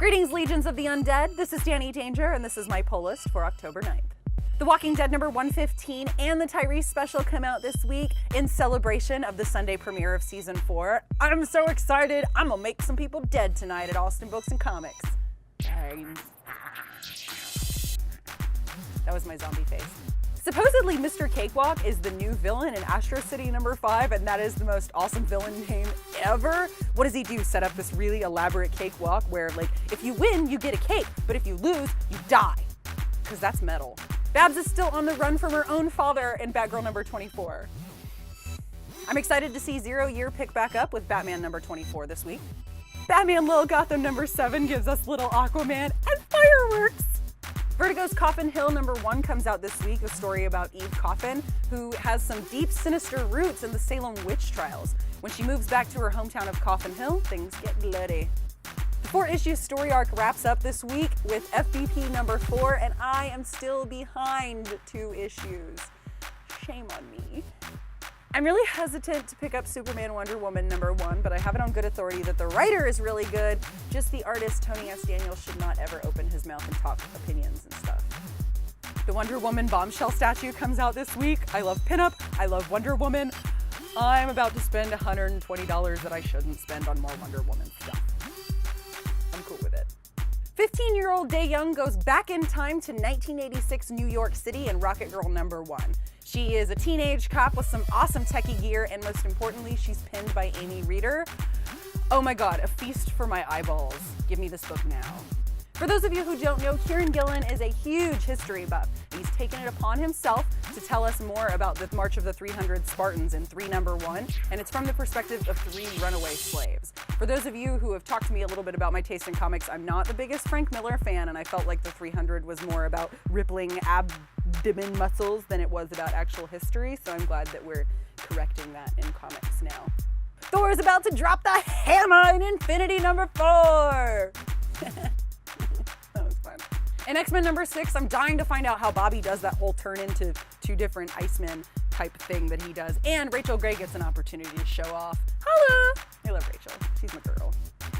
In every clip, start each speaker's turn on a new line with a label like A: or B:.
A: Greetings, legions of the undead. This is Danny Danger, and this is my pull list for October 9th. The Walking Dead number 115 and the Tyrese special come out this week in celebration of the Sunday premiere of season 4. I'm so excited. I'm gonna make some people dead tonight at Austin Books and Comics. That was my zombie face. Supposedly, Mr. Cakewalk is the new villain in Astro City number 5, and that is the most awesome villain name ever. What does he do? Set up this really elaborate cakewalk where, like, if you win, you get a cake, but if you lose, you die. Because that's metal. Babs is still on the run from her own father in Batgirl number 24. I'm excited to see Zero Year pick back up with Batman number 24 this week. Batman Little Gotham number 7 gives us Little Aquaman and fireworks. Vertigo's Coffin Hill number 1 comes out this week, a story about Eve Coffin, who has some deep, sinister roots in the Salem witch trials. When she moves back to her hometown of Coffin Hill, things get bloody. The 4-issue story arc wraps up this week with FBP number 4, and I am still behind 2 issues. Shame on me. I'm really hesitant to pick up Superman Wonder Woman number 1, but I have it on good authority that the writer is really good. Just the artist, Tony S. Daniels, should not ever open his mouth and talk opinions and stuff. The Wonder Woman bombshell statue comes out this week. I love pinup. I love Wonder Woman. I'm about to spend $120 that I shouldn't spend on more Wonder Woman stuff. I'm cool with it. 15-year-old Dae Young goes back in time to 1986 New York City in Rocket Girl number 1. She is a teenage cop with some awesome techie gear, and most importantly, she's pinned by Amy Reeder. Oh my god, a feast for my eyeballs. Give me this book now. For those of you who don't know, Kieran Gillen is a huge history buff. He's taken it upon himself to tell us more about the March of the 300 Spartans in 3 number 1, and it's from the perspective of 3 runaway slaves. For those of you who have talked to me a little bit about my taste in comics, I'm not the biggest Frank Miller fan, and I felt like the 300 was more about rippling abdomen muscles than it was about actual history, so I'm glad that we're correcting that in comics now. Thor is about to drop the hammer in Infinity number 4! That was fun. In X-Men number 6, I'm dying to find out how Bobby does that whole turn into 2 different Icemen type thing that he does, and Rachel Gray gets an opportunity to show off. Holla! I love Rachel. She's my girl.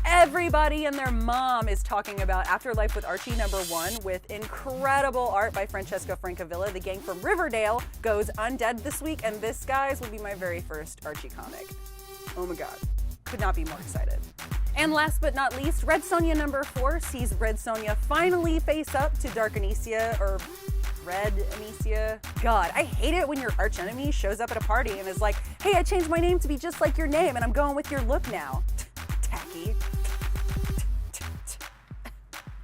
A: Everybody and their mom is talking about Afterlife with Archie number 1 with incredible art by Francesco Francavilla. The gang from Riverdale goes undead this week, and this, guys, will be my very first Archie comic. Oh my god. Could not be more excited. And last but not least, Red Sonja number 4 sees Red Sonja finally face up to Dark Anicia, or Red Anicia. God, I hate it when your archenemy shows up at a party and is like, hey, I changed my name to be just like your name and I'm going with your look now. Tacky.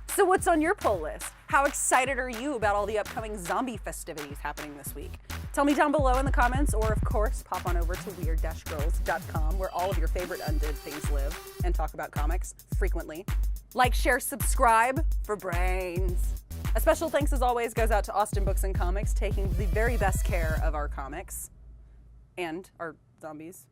A: So what's on your pull list? How excited are you about all the upcoming zombie festivities happening this week? Tell me down below in the comments, or of course, pop on over to weird-girls.com, where all of your favorite undead things live and talk about comics frequently. Like, share, subscribe for brains. A special thanks, as always, goes out to Austin Books and Comics, taking the very best care of our comics and our zombies.